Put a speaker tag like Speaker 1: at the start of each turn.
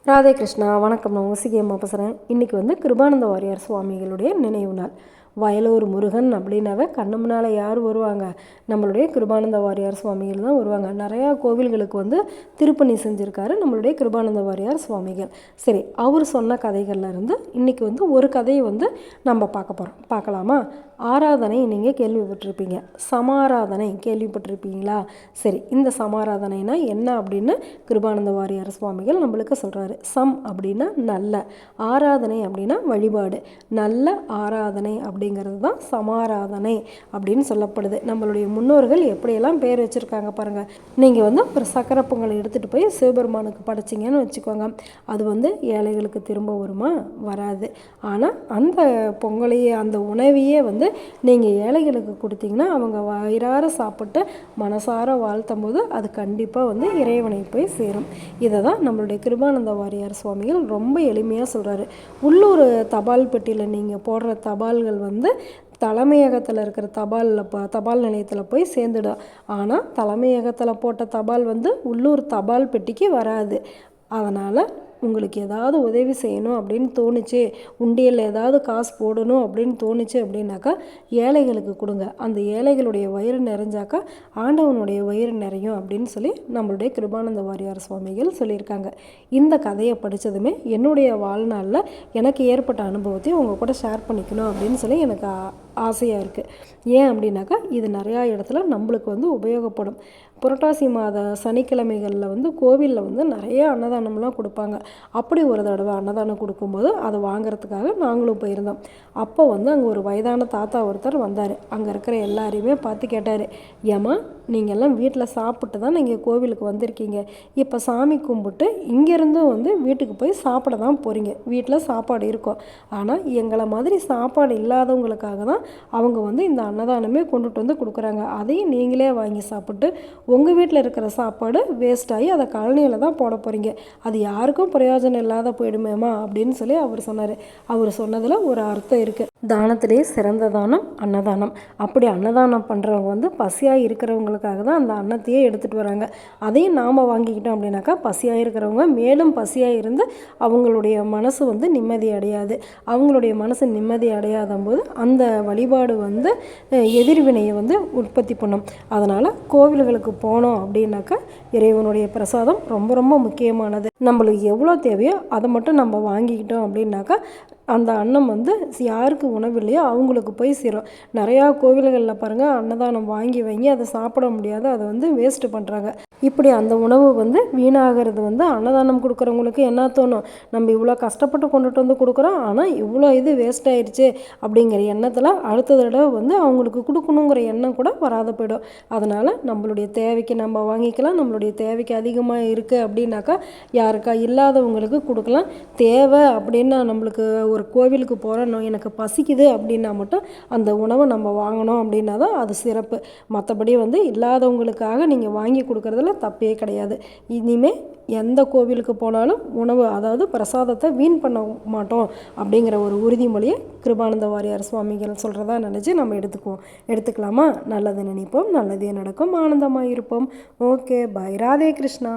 Speaker 1: ராதே கிருஷ்ணா. வணக்கம். நான் உங்கள் அம்மா பேசுகிறேன். இன்றைக்கி கிருபானந்த வாரியார் சுவாமிகளுடைய நினைவு நாள். வயலூர் முருகன் அப்படின்னாவே கண்ணு முன்னால் யார் வருவாங்க? நம்மளுடைய கிருபானந்த வாரியார் சுவாமிகள் தான் வருவாங்க. நிறையா கோவில்களுக்கு திருப்பணி செஞ்சுருக்காரு நம்மளுடைய கிருபானந்த வாரியார் சுவாமிகள். சரி, அவர் சொன்ன கதைகளில் இருந்து இன்றைக்கி ஒரு கதையை நம்ம பார்க்கலாமா? ஆராதனை நீங்கள் கேள்விப்பட்டிருப்பீங்க. சமாராதனை கேள்விப்பட்டிருப்பீங்களா? சரி, இந்த சமாராதனைனா என்ன அப்படின்னு கிருபானந்த வாரியார் சுவாமிகள் நம்மளுக்கு சொல்கிறாரு. சம் அப்படின்னா நல்ல, ஆராதனை அப்படின்னா வழிபாடு. நல்ல ஆராதனை அப்படிங்கிறது தான் சமாராதனை அப்படின்னு சொல்லப்படுது. நம்மளுடைய முன்னோர்கள் எப்படியெல்லாம் பேர் வச்சுருக்காங்க பாருங்கள். நீங்கள் ஒரு சக்கரை பொங்கலை எடுத்துகிட்டு போய் சிவபெருமானுக்கு படைச்சிங்கன்னு வச்சுக்கோங்க. அது ஏழைகளுக்கு திரும்ப வருமா? வராது. ஆனால் அந்த பொங்கலையே, அந்த உணவையே நீங்கள் ஏழைகளுக்கு கொடுத்தீங்கன்னா அவங்க வயிறார சாப்பிட்டு மனசார வாழ்த்தும் போது அது கண்டிப்பாக இறைவனை போய் சேரும். இதை தான் நம்மளுடைய கிருபானந்த வாரியார் சுவாமிகள் ரொம்ப எளிமையாக சொல்கிறாரு. உள்ளூர் தபால் பெட்டியில் நீங்கள் போடுற தபால்கள் தலைமையகத்தில் இருக்கிற தபால் நிலையத்தில் போய் சேர்ந்துடும். ஆனால் தலைமையகத்தில் போட்ட தபால் உள்ளூர் தபால் பெட்டிக்கு வராது. அதனால் உங்களுக்கு ஏதாவது உதவி செய்யணும் அப்படின்னு தோணுச்சு, உண்டியலில் ஏதாவது காசு போடணும் அப்படின்னு தோணுச்சு அப்படின்னாக்கா ஏழைகளுக்கு கொடுங்க. அந்த ஏழைகளுடைய வயிறு நிறைஞ்சாக்கா ஆண்டவனுடைய வயிறு நிறையும் அப்படின்னு சொல்லி நம்மளுடைய கிருபானந்த வாரியார் சுவாமிகள் சொல்லியிருக்காங்க. இந்த கதையை படித்ததுமே என்னுடைய வாழ்நாளில் எனக்கு ஏற்பட்ட அனுபவத்தையும் உங்கள் கூட ஷேர் பண்ணிக்கணும் அப்படின்னு சொல்லி எனக்கு ஆசையாக இருக்குது. ஏன் அப்படின்னாக்கா இது நிறையா இடத்துல நம்மளுக்கு உபயோகப்படும். புரட்டாசி மாத சனிக்கிழமைகளில் கோவிலில் நிறைய அன்னதானம்லாம் கொடுப்பாங்க. அப்படி ஒரு தடவை அன்னதானம் கொடுக்கும்போது அதை வாங்கிறதுக்காக நாங்களும் போயிருந்தோம். அப்போ அங்கே ஒரு வயதான தாத்தா ஒருத்தர் வந்தார். அங்கே இருக்கிற எல்லாரையுமே பார்த்து கேட்டார், ஏம்மா நீங்கள்லாம் வீட்டில் சாப்பிட்டு தான் நீங்கள் கோவிலுக்கு வந்திருக்கீங்க, இப்போ சாமி கும்பிட்டு இங்கேருந்தும் வீட்டுக்கு போய் சாப்பிட தான் போகிறீங்க. வீட்டில் சாப்பாடு இருக்கும், ஆனால் எங்களை மாதிரி சாப்பாடு இல்லாதவங்களுக்காக தான் அவங்க இந்த அன்னதானமே கொண்டுட்டு கொடுக்குறாங்க. அதையும் நீங்களே வாங்கி சாப்பிட்டு உங்கள் வீட்டில் இருக்கிற சாப்பாடு வேஸ்ட் ஆகி அதை கழனியில் தான் போட போகிறீங்க. அது யாருக்கும் பிரயோஜனம் இல்லாத போயிடுமேம்மா அப்படின்னு சொல்லி அவர் சொன்னார். அவர் சொன்னதில் ஒரு அர்த்தம் இருக்குது. தானத்திலே சிறந்த தானம் அன்னதானம். அப்படி அன்னதானம் பண்ணுறவங்க பசியாக இருக்கிறவங்களுக்காக தான் அந்த அன்னத்தையே எடுத்துகிட்டு வராங்க. அதையும் நாம் வாங்கிக்கிட்டோம் அப்படின்னாக்கா பசியாக இருக்கிறவங்க மேலும் பசியாக இருந்து அவங்களுடைய மனசு நிம்மதி அடையாது. அவங்களுடைய மனசு நிம்மதி அடையாத போது அந்த வழிபாடு எதிர்வினையை உற்பத்தி பண்ணும். அதனால் கோவில்களுக்கு போனோம் அப்படின்னாக்கா இறைவனுடைய பிரசாதம் ரொம்ப ரொம்ப முக்கியமானது. நம்மளுக்கு எவ்வளோ தேவையோ அதை மட்டும் நம்ம வாங்கிக்கிட்டோம் அப்படின்னாக்கா அந்த அன்னம் யாருக்கு உணவு இல்லையோ அவங்களுக்கு போய் சேரும். நிறையா கோவில்களில் பாருங்கள், அன்னதானம் வாங்கி அதை சாப்பிட முடியாது, அதை வேஸ்ட்டு பண்ணுறாங்க. இப்படி அந்த உணவு வீணாகிறது அன்னதானம் கொடுக்குறவங்களுக்கு என்ன தோணும்? நம்ம இவ்வளோ கஷ்டப்பட்டு கொண்டுட்டு கொடுக்குறோம், ஆனால் இவ்வளோ இது வேஸ்ட் ஆயிடுச்சு அப்படிங்கிற எண்ணத்தில் அடுத்த தடவை அவங்களுக்கு கொடுக்கணுங்கிற எண்ணம் கூட வராத போயிடும். அதனால் நம்மளுடைய தேவைக்கு நம்ம வாங்கிக்கலாம். நம்மளுடைய தேவைக்கு அதிகமாக இருக்குது அப்படின்னாக்கா யாருக்கா இல்லாதவங்களுக்கு கொடுக்கலாம். தேவை அப்படின்னா நம்மளுக்கு ஒரு கோவிலுக்கு போகிறோம், எனக்கு பசிக்குது அப்படின்னா மட்டும் அந்த உணவை நம்ம வாங்கணும் அப்படின்னா தான் அது சிறப்பு. மற்றபடி இல்லாதவங்களுக்காக நீங்கள் வாங்கி கொடுக்குறதுல தப்பே கிடையாது. இனிமேல் எந்த கோவிலுக்கு போனாலும் உணவு, அதாவது பிரசாதத்தை வீண் பண்ண மாட்டோம் அப்படிங்கிற ஒரு உறுதிமொழியை கிருபானந்த வாரியார் சுவாமிகள் சொல்கிறதா நினச்சி நம்ம எடுத்துக்கலாமா? நல்லது நினைப்போம், நல்லதே நடக்கும், ஆனந்தமாக இருப்போம். ஓகே, பாய். ராதே கிருஷ்ணா.